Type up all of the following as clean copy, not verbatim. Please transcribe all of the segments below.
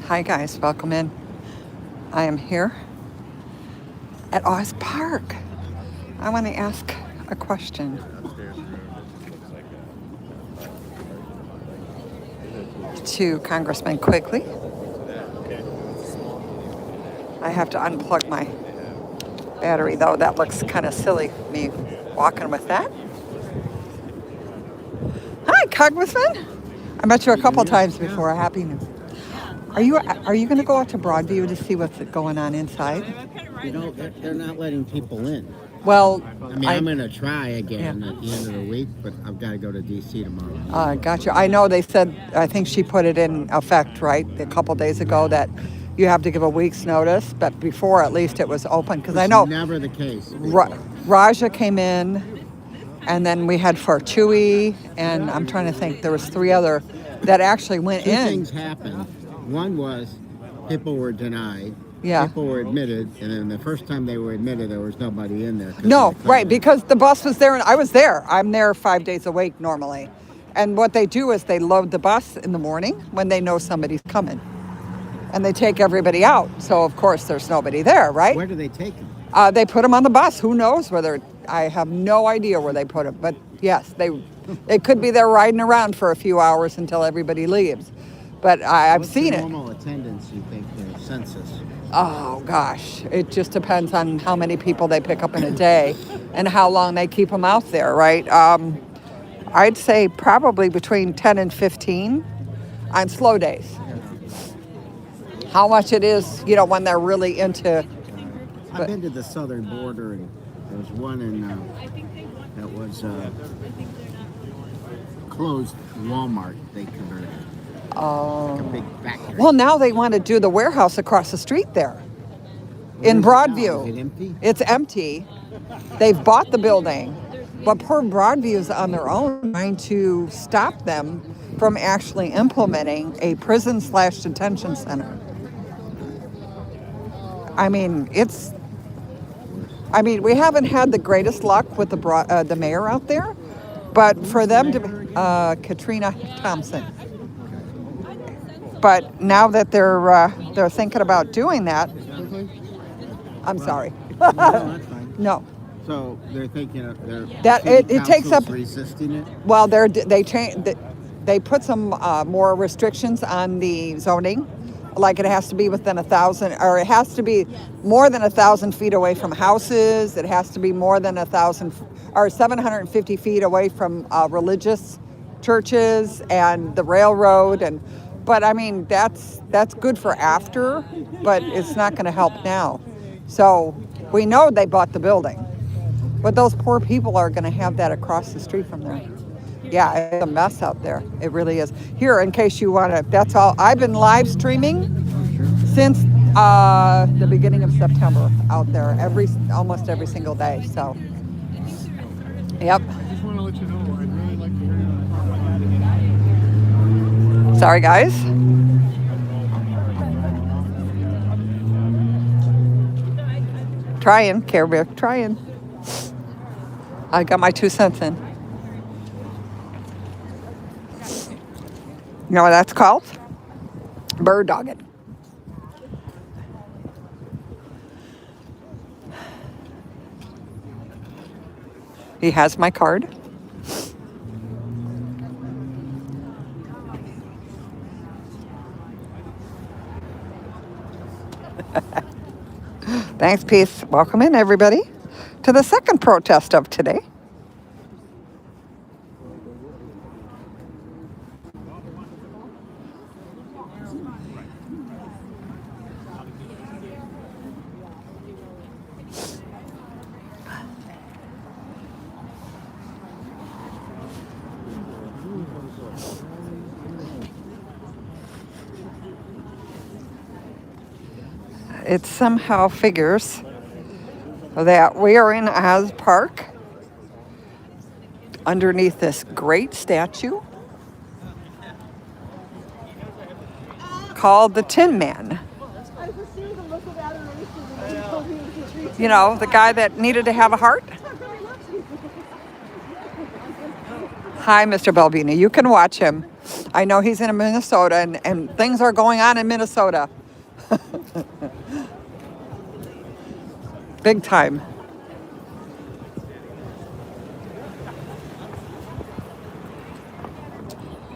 Hi guys, welcome in. I am here at Oz Park. I want to ask a question to Congressman Quigley. I have to unplug my battery though. That looks kind of silly, me walking with that. Hi, Congressman. I met you a couple times before. Happy New. Are you going to go out to Broadview to see what's going on inside? You know, they're not letting people in. Well, I'm going to try again at the end of the week, but I've got to go to D.C. tomorrow. Gotcha. I know they said, I think she put it in effect, right, a couple days ago that you have to give a week's notice, but before at least it was open. Because I know never the case. Raja came in, and then we had Fartui, and I'm trying to think, there was 3 other that actually went in. 2 things happened. One was people were denied. Yeah. People were admitted, and then the first time they were admitted, there was nobody in there. No, right, because the bus was there, and I was there. I'm there 5 days a week normally. And what they do is they load the bus in the morning when they know somebody's coming. And they take everybody out. So, of course, there's nobody there, right? Where do they take them? They put them on the bus. Who knows whether, I have no idea where they put them. But, yes, they could be there riding around for a few hours until everybody leaves. But I've seen it. What's the normal attendance, you think, the census? Oh, gosh. It just depends on how many people they pick up in a day and how long they keep them out there, right? I'd say probably between 10 and 15 on slow days. How much it is, when they're really into... I've been to the southern border, and there was one in that was closed Walmart they converted. Like a big factory. Well, now they want to do the warehouse across the street there in Broadview. Is it empty? It's empty. They've bought the building, but poor Broadview is on their own trying to stop them from actually implementing a prison/detention center. We haven't had the greatest luck with the mayor out there, but for them to Katrina Thompson. But now that they're thinking about doing that, I'm sorry. No, that's fine. No. So they're thinking of That it takes up. Resisting it. Well, they put some more restrictions on the zoning, like it has to be within 1,000, or it has to be more than 1,000 feet away from houses. It has to be more than 1,000 or 750 feet away from religious churches and the railroad and. But that's good for after, but it's not going to help now. So we know they bought the building, but those poor people are going to have that across the street from there. Yeah, it's a mess out there. It really is. Here, in case you want to, that's all. I've been live streaming since the beginning of September out there, almost every single day. So, yep. I just want to let you know, I'd really like to hear you. Sorry, guys. Trying, Care Bear, trying. I got my 2 cents in. You know what that's called? Bird dogging. He has my card. Thanks, peace. Welcome in, everybody, to the second protest of today. It somehow figures that we are in Oz Park underneath this great statue called the Tin Man. The guy that needed to have a heart. Hi, Mr. Balbini. You can watch him. I know he's in Minnesota, and things are going on in Minnesota. Big time.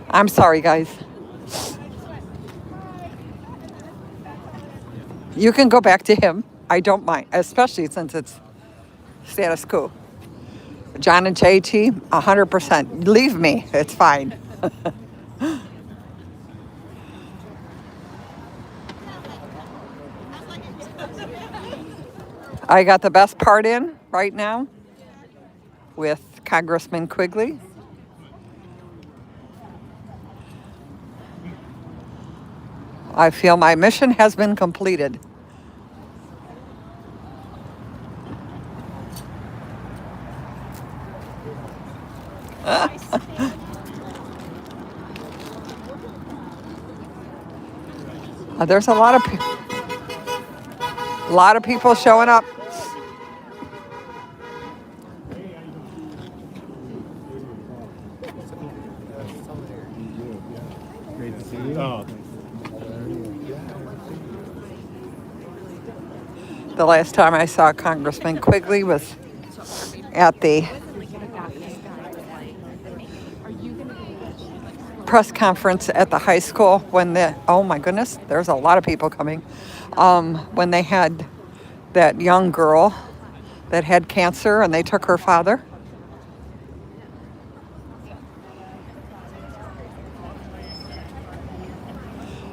I'm sorry, guys. You can go back to him. I don't mind, especially since it's status quo. John and JT, 100%. Leave me. It's fine. I got the best part in right now with Congressman Quigley. I feel my mission has been completed. There's a lot of people showing up. Great to see you. Oh, The last time I saw Congressman Quigley was at the press conference at the high school when oh my goodness, there's a lot of people coming. When they had that young girl that had cancer and they took her father.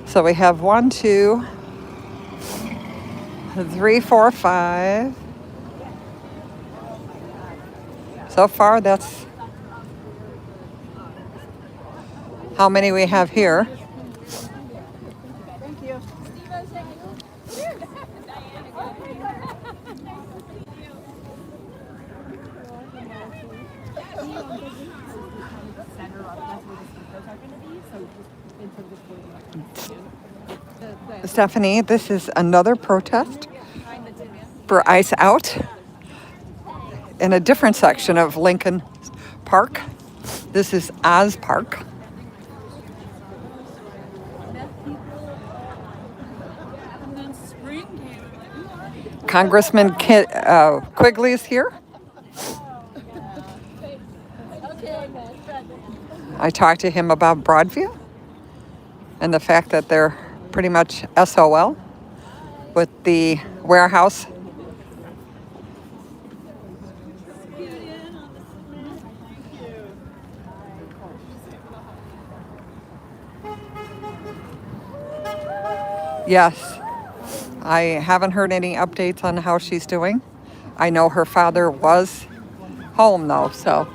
So we have 1, 2, 3, 4, 5. So far, that's how many we have here. Thank you. Stephanie, this is another protest for Ice Out in a different section of Lincoln Park. This is Oz Park. Congressman Quigley is here. I talked to him about Broadview and the fact that they're pretty much SOL with the warehouse. Yes, I haven't heard any updates on how she's doing. I know her father was home though, so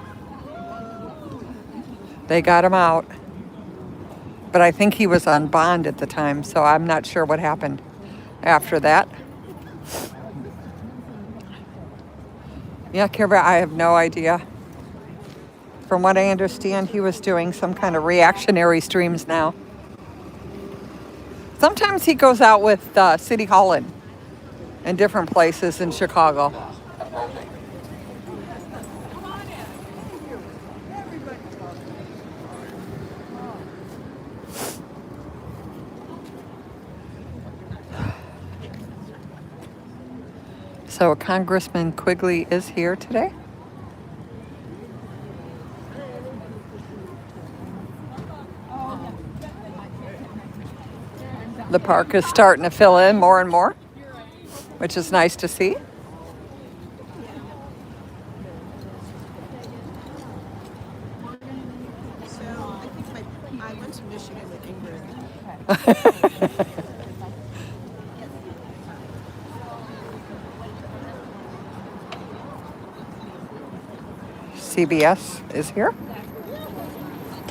they got him out. But I think he was on bond at the time, so I'm not sure what happened after that. Yeah, Kira, I have no idea. From what I understand, he was doing some kind of reactionary streams now. Sometimes he goes out with City Hall in different places in Chicago. So Congressman Quigley is here today. The park is starting to fill in more and more, which is nice to see. So I think I went to Michigan with Ingrid. CBS is here.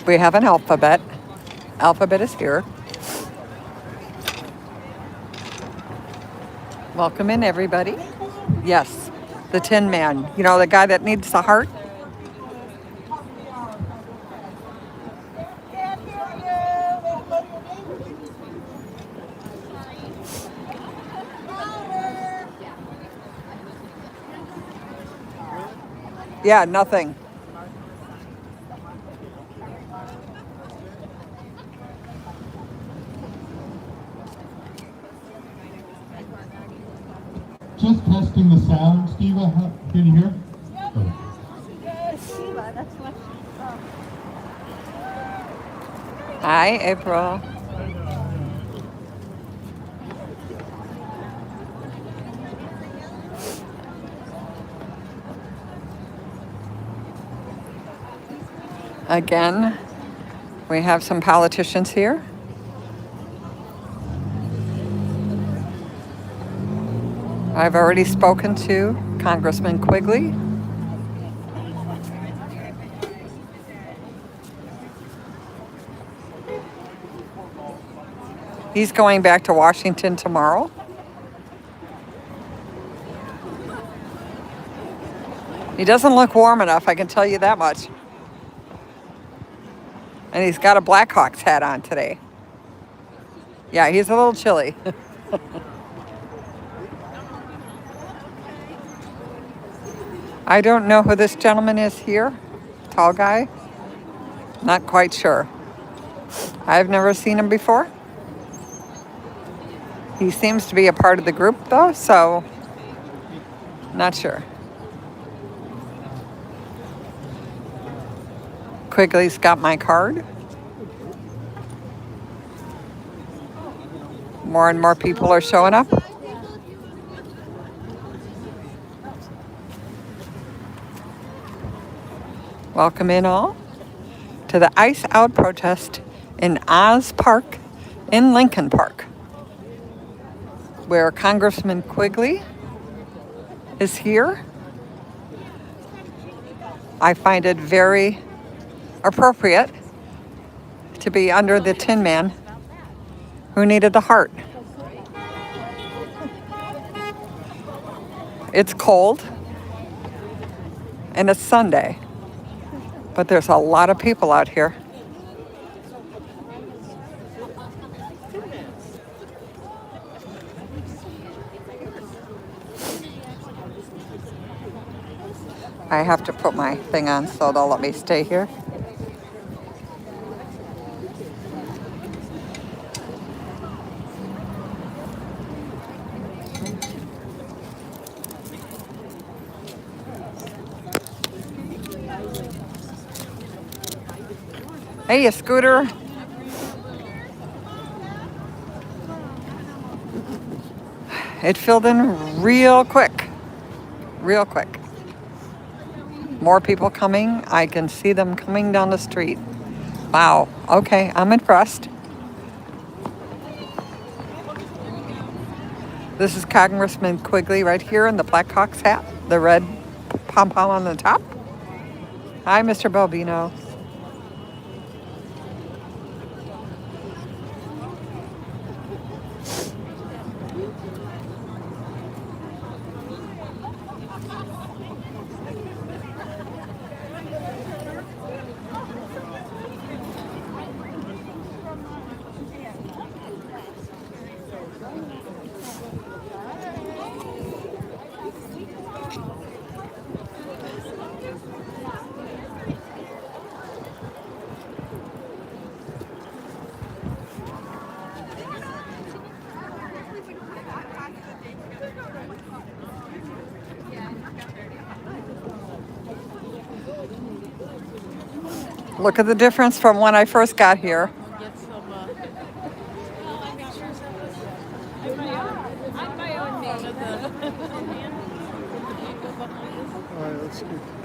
We have an alphabet. Alphabet is here. Welcome in, everybody. Yes, the Tin Man. You know, the guy that needs the heart? Yeah, nothing. Just testing the sound, Steve. Can you hear? Oh. Hi, April. Again, we have some politicians here. I've already spoken to Congressman Quigley. He's going back to Washington tomorrow. He doesn't look warm enough, I can tell you that much. And he's got a Blackhawks hat on today. Yeah, he's a little chilly. I don't know who this gentleman is here. Tall guy. Not quite sure. I've never seen him before. He seems to be a part of the group though, so not sure. Quigley's got my card. More and more people are showing up. Welcome in all to the Ice Out protest in Oz Park in Lincoln Park, where Congressman Quigley is here. I find it very appropriate to be under the Tin Man who needed the heart. It's cold and it's Sunday, but there's a lot of people out here. I have to put my thing on so they'll let me stay here. Hey, Scooter. It filled in real quick. Real quick. More people coming. I can see them coming down the street. Wow. Okay, I'm impressed. This is Congressman Quigley right here in the Blackhawks hat, the red pom-pom on the top. Hi, Mr. Balbino. Look at the difference from when I first got here.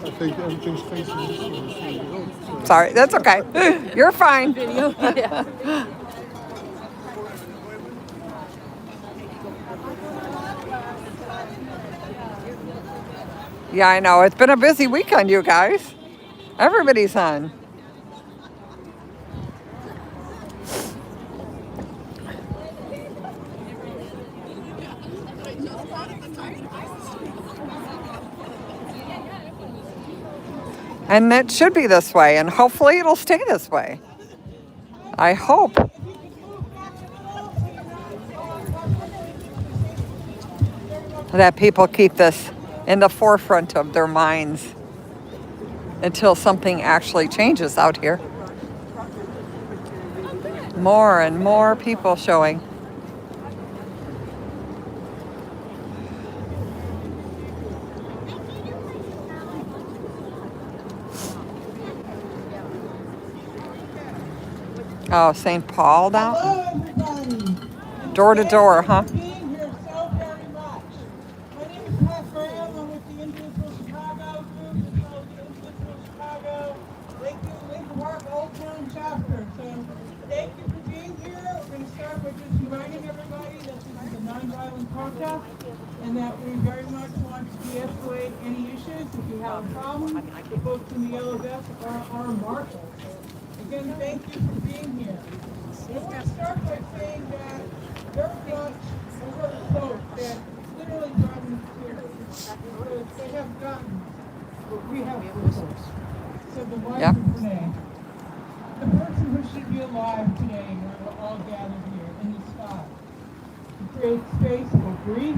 I think everything's facing this way. Sorry, that's okay. You're fine. Yeah, I know. It's been a busy weekend, you guys. Everybody's on. And it should be this way, and hopefully it'll stay this way. I hope. That people keep this in the forefront of their minds until something actually changes out here. More and more people showing. Oh, St. Paul down? Hello, everybody. Door to door, huh? Thank you for being here so very much. My name is Pat Graham. I'm with the Individual Chicago group, as well as the Individual Chicago Lakeview Lincoln Park Old Town chapter. So thank you for being here. We're going to start by just reminding everybody that this is a nonviolent protest and that we very much want to de-escalate any issues. If you have a problem, the folks in the yellow vests are our marshals. Again, thank you for being here. I want to start by saying that very much I wrote a quote that literally brought me to tears. Because they have guns, but we have whistles. So the wife Yep. of Renee, the person who should be alive today when we're all gathered here in the sky, to create space for grief,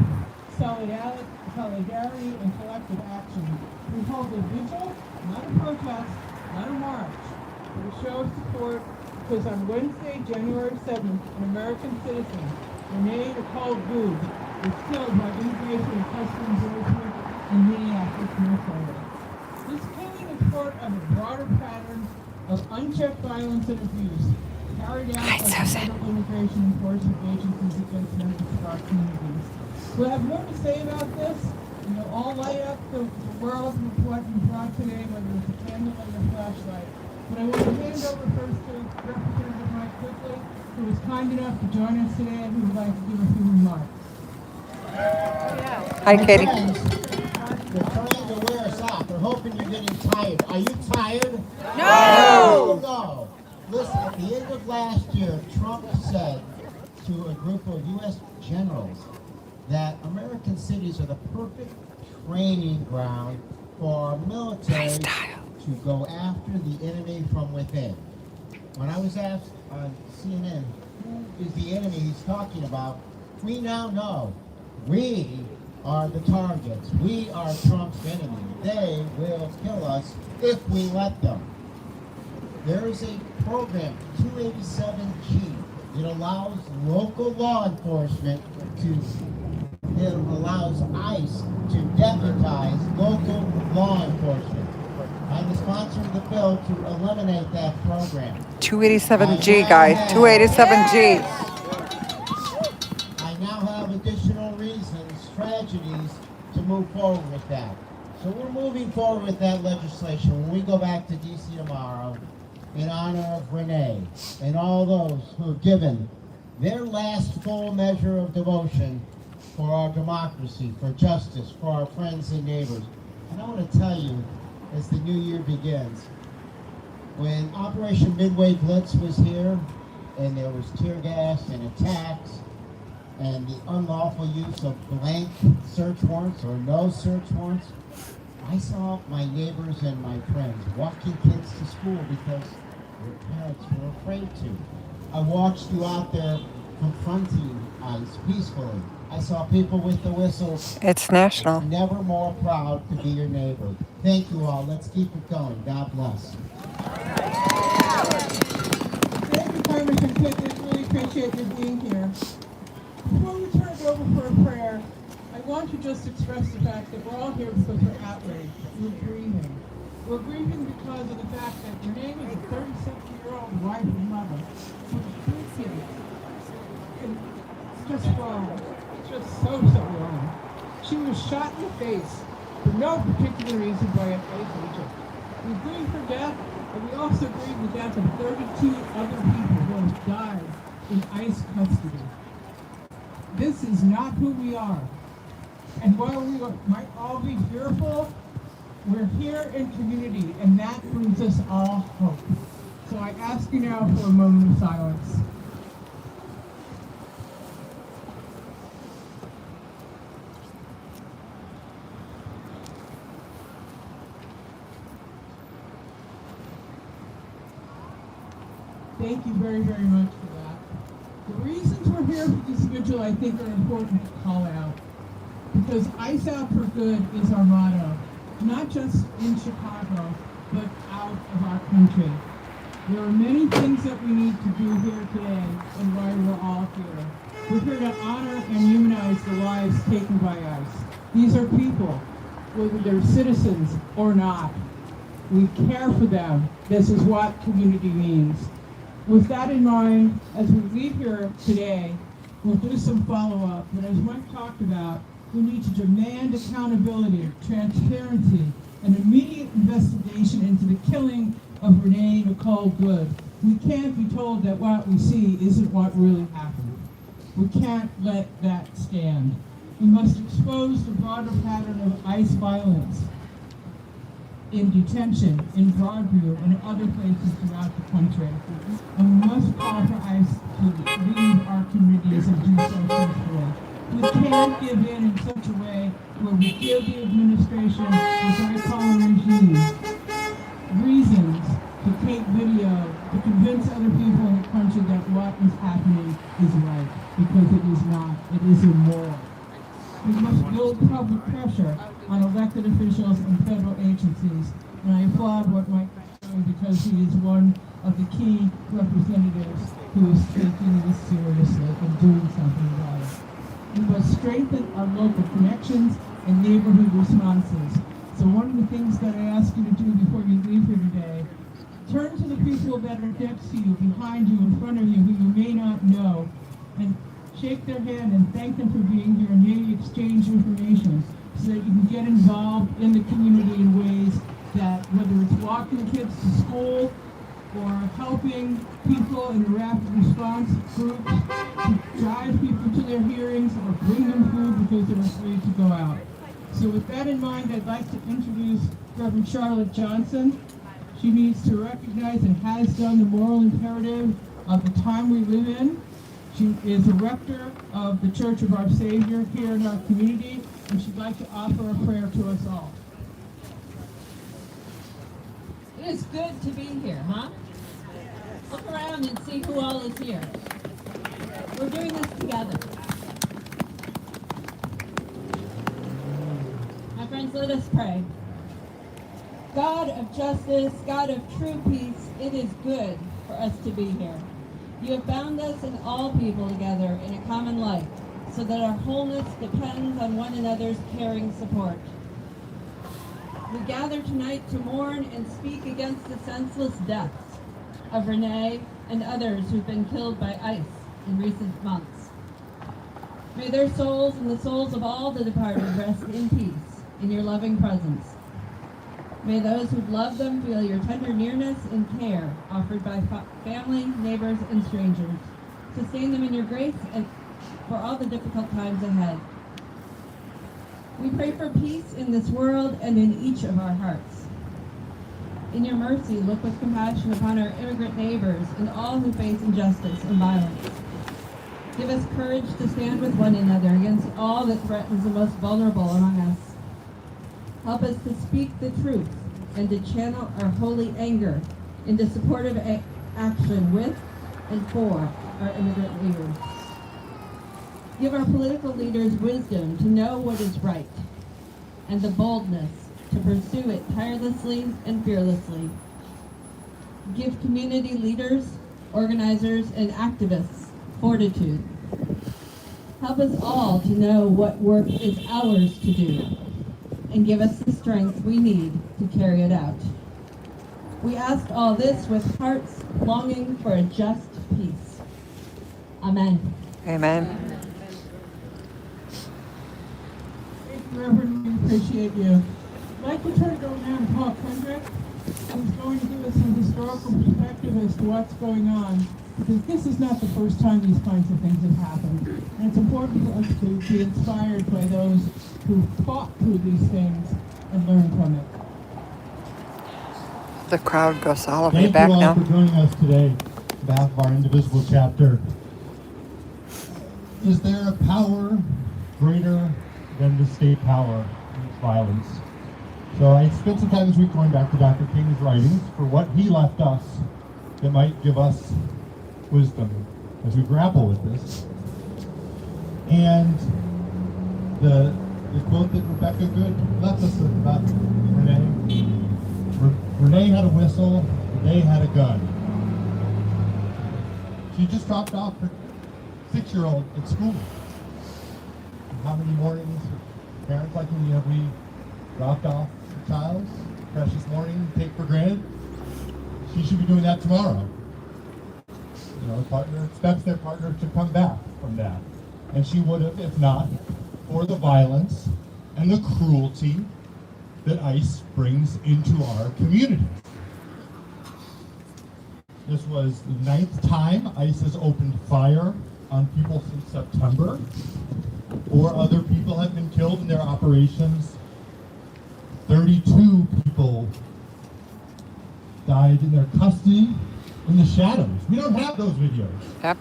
solidarity, and collective action. We hold a vigil, not a protest, not a march, but a show of support because on Wednesday, January 7th, an American citizen, Renee Nicole Booth, was killed by Immigration and Customs Enforcement in Minneapolis, Minnesota. This killing is part of a broader pattern of unchecked violence and abuse carried out by the federal immigration enforcement agencies against members of our communities. We'll have more to say about this, and you'll all light up the world with what you brought today, whether it's a candlelight or flashlight. But I want to hand over first to Representative Mike Quigley, who was kind enough to join us today and who would like to give a few remarks. Hi, Katie. They're trying to wear us off. They're hoping you're getting tired. Are you tired? No! No. Listen, at the end of last year, Trump said to a group of U.S. generals that American cities are the perfect training ground for our military to go after the enemy from within. When I was asked on CNN, who is the enemy he's talking about, we now know we are the targets. We are Trump's enemy. They will kill us if we let them. There is a program, 287G. It allows local law enforcement it allows ICE to deputize local law enforcement. I'm the sponsor of the bill to eliminate that program. 287G, guys. 287G. I now have additional reasons, tragedies, to move forward with that. So we're moving forward with that legislation. When we go back to D.C. tomorrow, in honor of Renee and all those who have given their last full measure of devotion for our democracy, for justice, for our friends and neighbors. And I want to tell you, as the new year begins, when Operation Midway Blitz was here, and there was tear gas and attacks, and the unlawful use of blank search warrants or no search warrants, I saw my neighbors and my friends walking kids to school because their parents were afraid to. I watched you out there confronting ICE peacefully. I saw people with the whistles. It's national. Never more proud to be your neighbor. Thank you all. Let's keep it going. God bless. Thank you, Congressman Quigley. Really appreciate you being here. Before we turn it over for a prayer, I want to just express the fact that we're all here because we're outraged. We're grieving. We're grieving because of the fact that Renee was a 36-year-old wife and mother with 3 kids. And it's just wrong. It's just so wrong. She was shot in the face for no particular reason by an ICE agent. We grieve her death, and we also grieve the death of 32 other people who have died in ICE custody. This is not who we are. And while we might all be fearful, we're here in community, and that brings us all hope. So I ask you now for a moment of silence. Thank you very, very much for that. The reasons we're here for this vigil, I think, are important to call out. Because ICE Out for Good is our motto, not just in Chicago, but out of our country. There are many things that we need to do here today, and why we're all here. We're here to honor and humanize the lives taken by ICE. These are people, whether they're citizens or not. We care for them. This is what community means. With that in mind, as we leave here today, we'll do some follow-up. But as Mike talked about, we need to demand accountability, transparency, an immediate investigation into the killing of Renee Nicole Good. We can't be told that what we see isn't what really happened. We can't let that stand. We must expose the broader pattern of ICE violence in detention, in Broadview, and other places throughout the country. And we must call for ICE to leave our communities and do so peacefully. We can't give in such a way where we give the administration, which I call a regime, reasons to take video to convince other people in the country that what is happening is right, because it is not. It is immoral. We must build public pressure on elected officials and federal agencies, and I applaud what Mike is doing because he is one of the key representatives who is taking this seriously and doing something about it. We must strengthen our local connections and neighborhood responses. So one of the things that I ask you to do before you leave here today, turn to the people that are next to you, behind you, in front of you, who you may not know, and shake their hand and thank them for being here, and maybe exchange information so that you can get involved in the community in ways that, whether it's walking kids to school or helping people in a rapid response group to drive people to their hearings or bring them food because they're afraid to go out. So with that in mind, I'd like to introduce Reverend Charlotte Johnson. She needs to recognize and has done the moral imperative of the time we live in. She is a rector of the Church of Our Savior here in our community, and she'd like to offer a prayer to us all. It is good to be here, huh? Look around and see who all is here. We're doing this together. My friends, let us pray. God of justice, God of true peace, it is good for us to be here. You have bound us and all people together in a common life, so that our wholeness depends on one another's caring support. We gather tonight to mourn and speak against the senseless deaths of Renee and others who've been killed by ICE in recent months. May their souls and the souls of all the departed rest in peace in your loving presence. May those who love them feel your tender nearness and care offered by family, neighbors, and strangers. Sustain them in your grace and for all the difficult times ahead. We pray for peace in this world and in each of our hearts. In your mercy, look with compassion upon our immigrant neighbors and all who face injustice and violence. Give us courage to stand with one another against all that threatens the most vulnerable among us. Help us to speak the truth and to channel our holy anger into supportive action with and for our immigrant neighbors. Give our political leaders wisdom to know what is right and the boldness to pursue it tirelessly and fearlessly. Give community leaders, organizers, and activists fortitude. Help us all to know what work is ours to do, and give us the strength we need to carry it out. We ask all this with hearts longing for a just peace. Amen. Amen. Thank you, Reverend. We appreciate you. I'd like to turn it over now to Paul Kendrick, who's going to give us some historical perspective as to what's going on, because this is not the first time these kinds of things have happened. And it's important for us to be inspired by those who fought through these things and learn from it. The crowd goes solidly Thank back you all now. for joining us today on behalf of our Indivisible chapter. Is there a power greater than the state power in its violence? So I spent some time this week going back to Dr. King's writings for what he left us that might give us wisdom as we grapple with this. And the quote that Rebecca Good left us about Renee. Renee had a whistle, Renee had a gun. She just dropped off her 6-year-old at school. How many mornings, parents like me, have we dropped off a child's precious morning, take for granted? She should be doing that tomorrow. You know, the partner expects their partner to come back from that. And she would have, if not for the violence and the cruelty that ICE brings into our community. This was the 9th time ICE has opened fire on people since September. 4 other people have been killed in their operations. 32 people died in their custody in the shadows. We don't have those videos. Yep.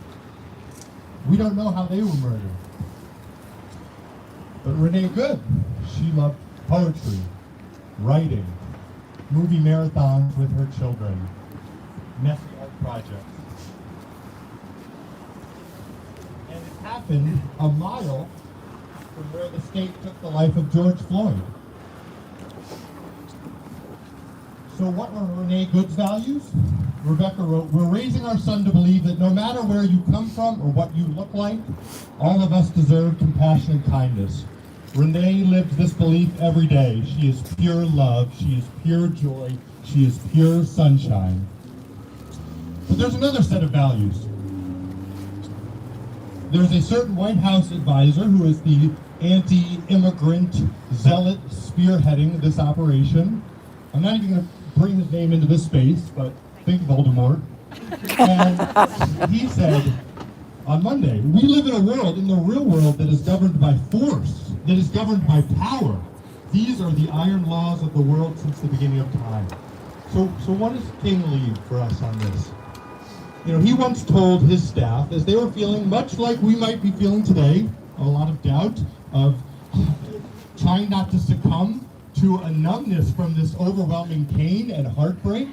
We don't know how they were murdered. But Renee Good, she loved poetry, writing, movie marathons with her children, messy art projects. And it happened a mile from where the state took the life of George Floyd. So what were Renee Good's values? Rebecca wrote, "We're raising our son to believe that no matter where you come from or what you look like, all of us deserve compassion and kindness. Renee lives this belief every day. She is pure love. She is pure joy. She is pure sunshine." But there's another set of values. There's a certain White House advisor who is the anti-immigrant zealot spearheading this operation. I'm not even going to bring his name into this space, but think Voldemort. And he said on Monday, "We live in a world, in the real world, that is governed by force, that is governed by power. These are the iron laws of the world since the beginning of time." So what does King leave for us on this? You know, he once told his staff, as they were feeling much like we might be feeling today, a lot of doubt, of trying not to succumb to a numbness from this overwhelming pain and heartbreak,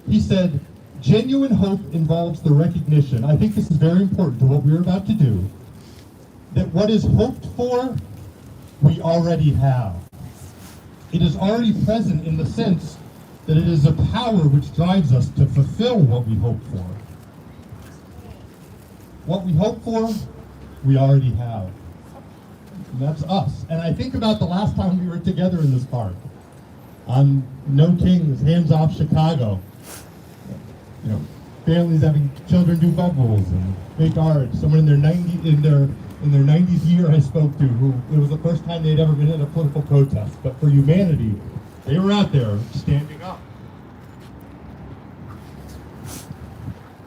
he said, "Genuine hope involves the recognition," I think this is very important to what we're about to do, that what is hoped for, we already have. It is already present in the sense that it is a power which drives us to fulfill what we hope for. What we hope for, we already have. And that's us. And I think about the last time we were together in this park on No Kings, Hands Off Chicago. You know, families having children do bubbles and make art. Someone in their 90th year I spoke to, who it was the first time they'd ever been in a political protest. But for humanity, they were out there standing up.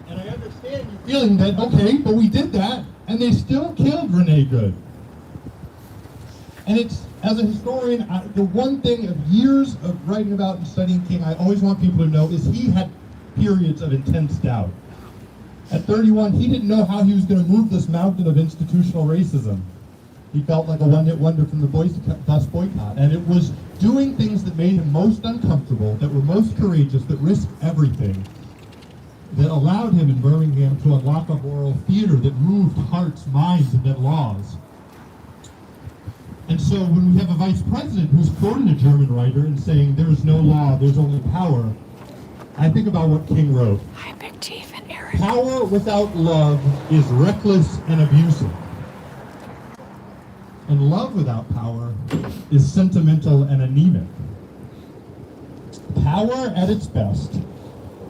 And I understand you feeling that, okay, but we did that, and they still killed Renee Good. And it's, as a historian, the one thing of years of writing about and studying King, I always want people to know is he had periods of intense doubt. At 31, he didn't know how he was going to move this mountain of institutional racism. He felt like a one-hit wonder from the bus boycott. And it was doing things that made him most uncomfortable, that were most courageous, that risked everything, that allowed him in Birmingham to unlock a moral theater that moved hearts, minds, and then laws. And so when we have a vice president who's quoting a German writer and saying, "There's no law, there's only power," I think about what King wrote. Hi, Big Chief and Eric. "Power without love is reckless and abusive. And love without power is sentimental and anemic. Power at its best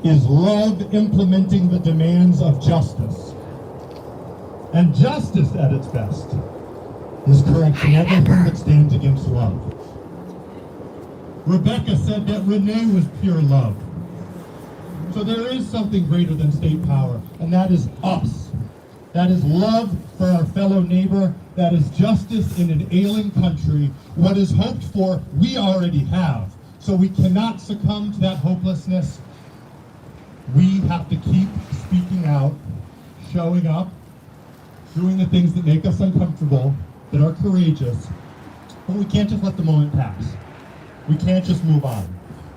is love implementing the demands of justice. And justice at its best is correcting everything that stands against love." Rebecca said that Renee was pure love. So there is something greater than state power, and that is us. That is love for our fellow neighbor. That is justice in an ailing country. What is hoped for, we already have. So we cannot succumb to that hopelessness. We have to keep speaking out, showing up, doing the things that make us uncomfortable, that are courageous. But we can't just let the moment pass. We can't just move on.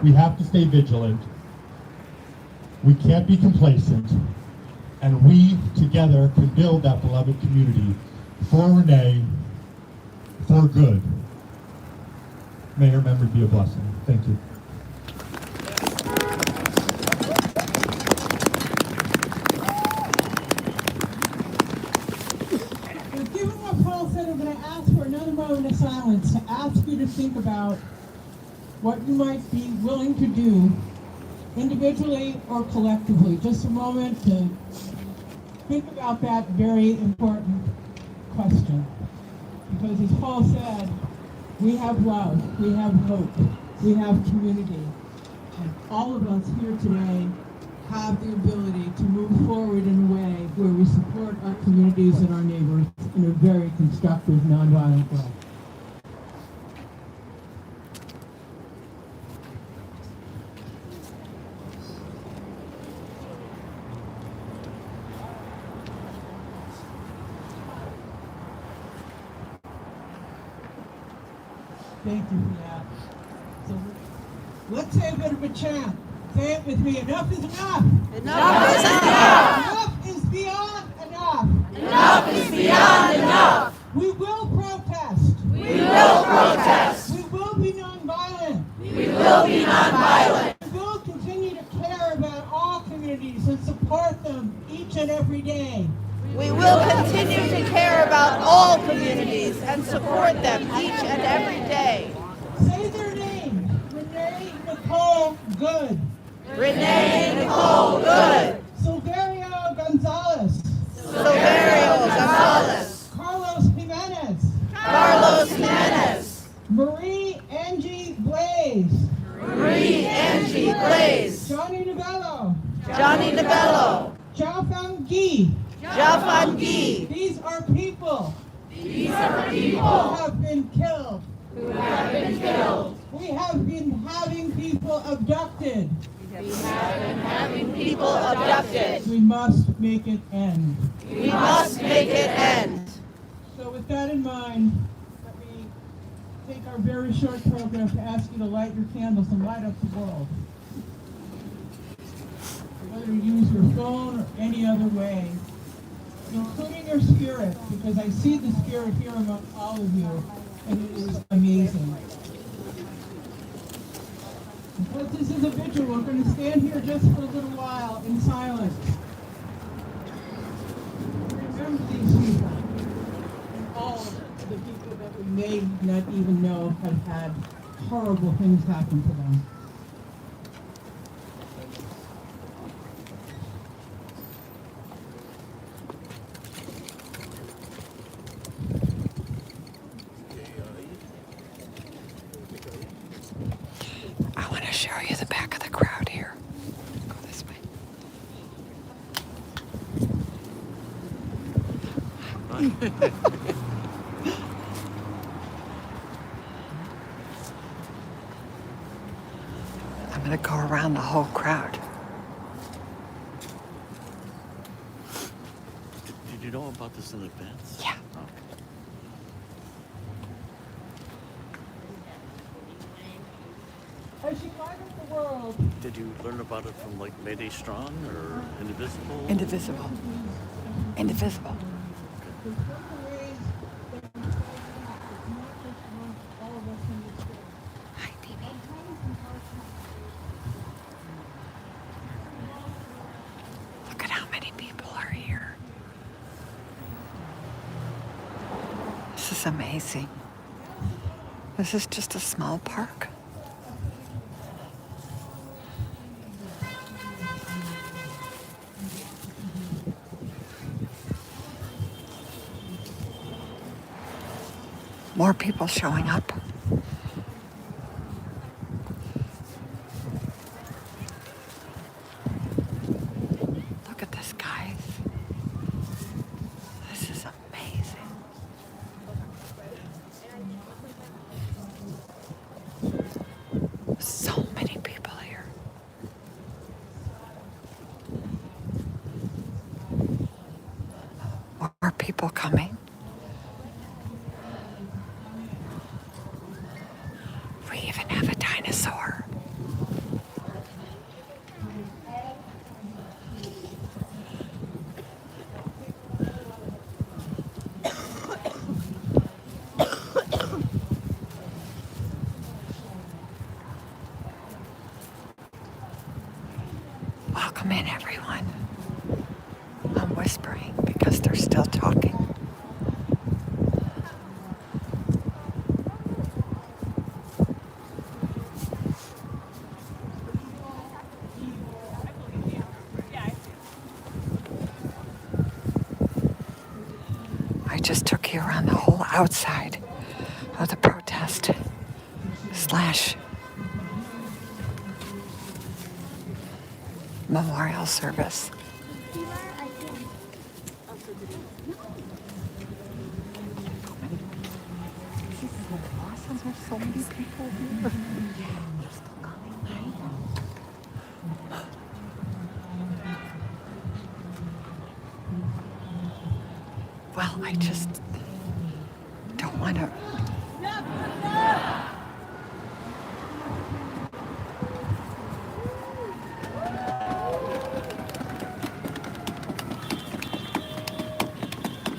We have to stay vigilant. We can't be complacent. And we together can build that beloved community for Renee, for good. May her memory be a blessing. Thank you. Given what Paul said, I'm going to ask for another moment of silence to ask you to think about what you might be willing to do, individually or collectively. Just a moment to think about that very important question. Because as Paul said, we have love, we have hope, we have community. And all of us here today have the ability to move forward in a way where we support our communities and our neighbors in a very constructive, nonviolent way. Thank you for that. So let's say a bit of a chant. Say it with me. Enough is enough. Enough is enough. Enough is beyond enough. Enough is beyond enough. We will protest. We will protest. We will be nonviolent. We will be nonviolent. We will continue to care about all communities and support them each and every day. We will continue to care about all communities and support them each and every day. Say their names. Renee Nicole Good. Renee Nicole Good. Silverio Gonzalez. Silverio Gonzalez. Carlos Jimenez. Carlos Jimenez. Marie Angie Blaze. Marie Angie Blaze. Johnny Novello. Johnny Novello. Jiafang Gui. Jiafan Gui. These are people These are people who have been killed. who have been killed. We have been having people abducted. We have been having people abducted. We must make it end. We must make it end. So with that in mind, let me take our very short program to ask you to light your candles and light up the world. Whether you use your phone or any other way, including your spirit, because I see the spirit here among all of you, and it is amazing. Because this is a vigil, we're going to stand here just for a little while in silence. Remember these people, and all the people that we may not even know have had horrible things happen to them. I want to show you the back of the crowd here. Go this way. I'm going to go around the whole crowd. Did you know about this in advance? Yeah. Okay. As you light up the world, Did you learn about it from like Mayday Strong or Indivisible? Indivisible. Indivisible. there's certain ways that we say it's not just amongst all of us in this room. Hi, baby. Look at how many people are here. This is amazing. This is just a small park. More people showing up. Look at this, guys. This is amazing. So many people here. More people coming. We even have a dinosaur. Welcome in, everyone. I'm whispering because they're still talking. I just took you around the whole outside of the protest slash memorial service. There's so many people here. They're still coming, right? Well, I just don't want to.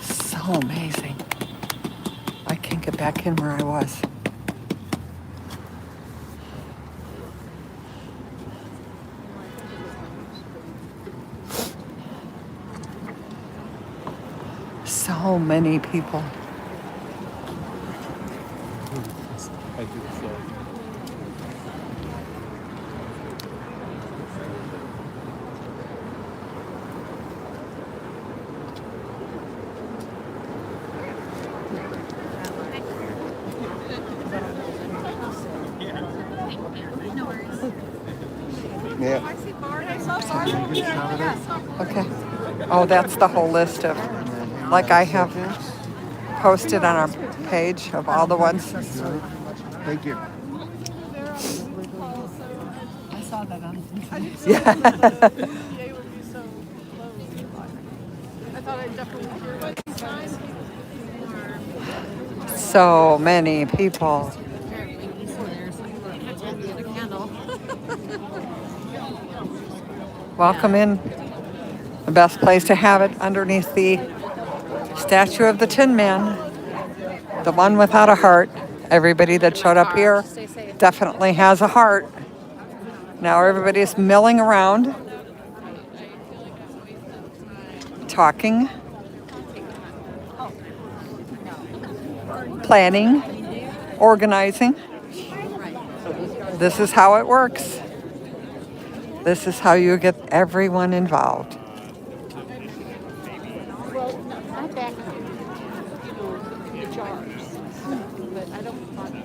So amazing. I can't get back in where I was. So many people. Okay. Oh, that's the whole list of, like I have posted on our page of all the ones. Thank you. I saw that on. Yeah. I thought I'd definitely hear what it's time. So many people. Welcome in. The best place to have it underneath the statue of the Tin Man, the one without a heart. Everybody that showed up here definitely has a heart. Now everybody's milling around, talking, planning, organizing. This is how it works. This is how you get everyone involved. Well, not that kind, the jars. But I don't want.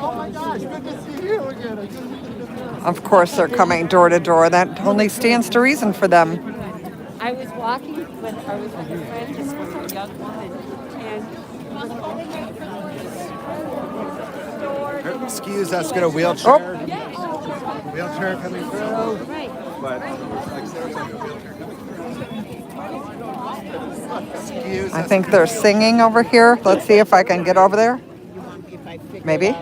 Oh my gosh, good to see you again. Of course, they're coming door to door. That only stands to reason for them. I was walking with a friend, this was a young woman, and Excuse us, got a wheelchair. Wheelchair coming through. But excuse I us. think they're singing over here. Let's see if I can get over there. Maybe.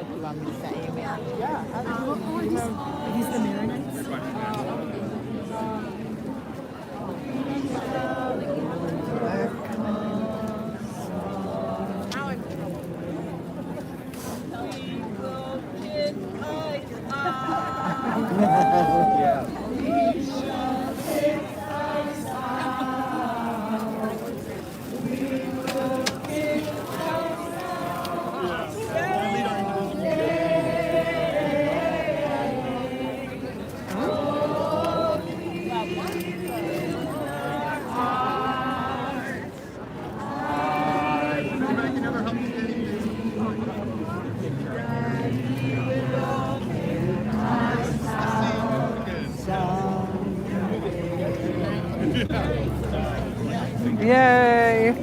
Yay!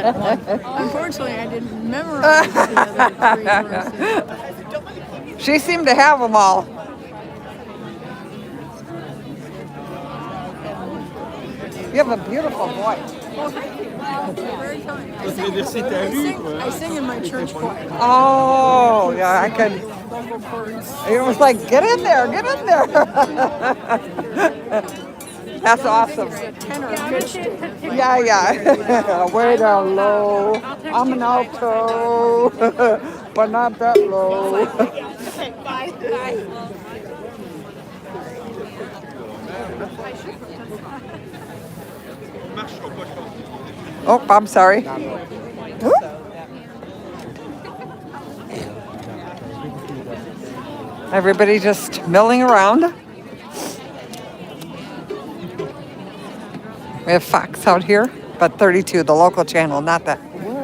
Unfortunately, I didn't memorize the other three verses. She seemed to have them all. You have a beautiful voice. Well, thank you. Very kind. I sing in my church choir. Oh, yeah, I can. Vocal cords. It was like, get in there, get in there. That's awesome. Tenor pitch. Yeah, yeah. Way down low. I'm an alto, but not that low. Okay, bye. Oh, I'm sorry. Oop. Everybody just milling around. We have Fox out here, but 32, the local channel, not the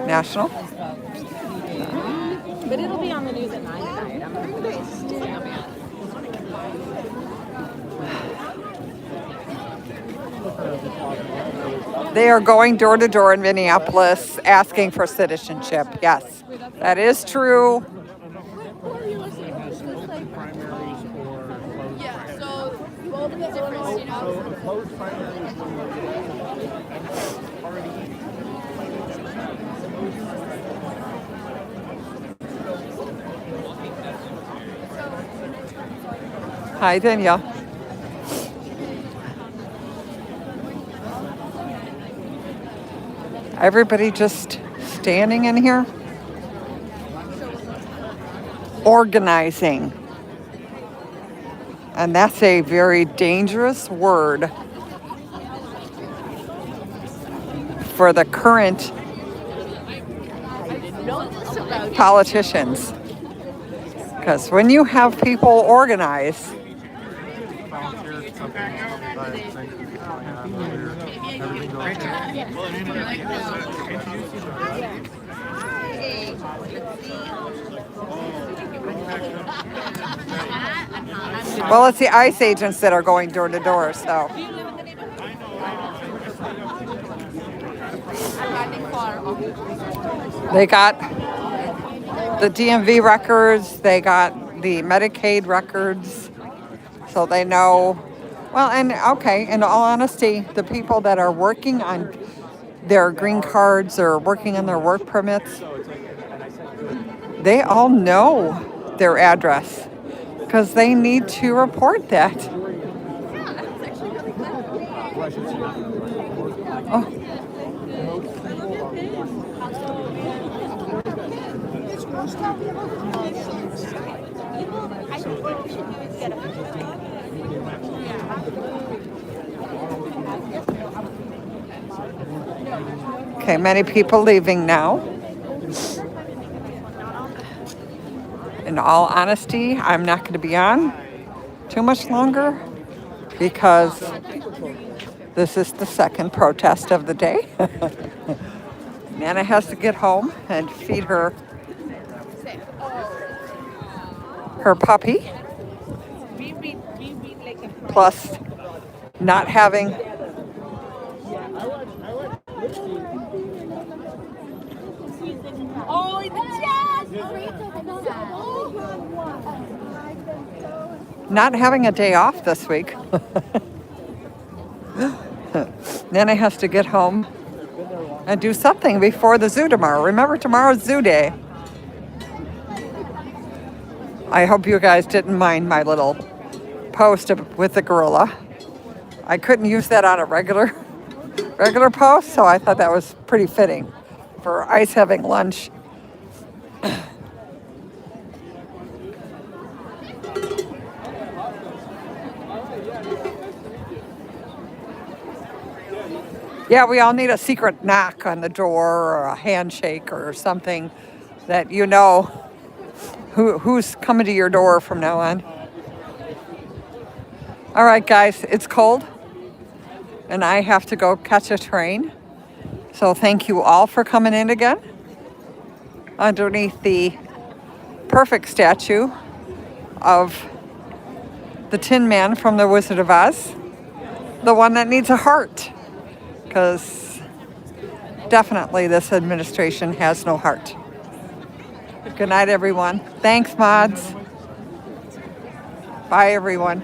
national. But it'll be on the news at 9 tonight. I'm They are going door to door in Minneapolis asking for citizenship. Yes, that is true. Yeah, so all the difference, you know. Hi, Danielle. Everybody just standing in here, organizing. And that's a very dangerous word for the current politicians. Because when you have people organize, well, it's the ICE agents that are going door to door, so. They got the DMV records, they got the Medicaid records, so they know. Well, and okay, in all honesty, the people that are working on their green cards or working on their work permits, they all know their address because they need to report that. Oh. Okay, many people leaving now. In all honesty, I'm not going to be on too much longer because this is the second protest of the day. Nana has to get home and feed her puppy. Plus, not having a day off this week. Nana has to get home and do something before the zoo tomorrow. Remember, tomorrow's zoo day. I hope you guys didn't mind my little post with the gorilla. I couldn't use that on a regular post, so I thought that was pretty fitting for ICE having lunch. Yeah, we all need a secret knock on the door or a handshake or something that you know who's coming to your door from now on. All right, guys, it's cold and I have to go catch a train. So thank you all for coming in again underneath the perfect statue of the Tin Man from The Wizard of Oz, the one that needs a heart. Because definitely this administration has no heart. Good night, everyone. Thanks, mods. Bye, everyone.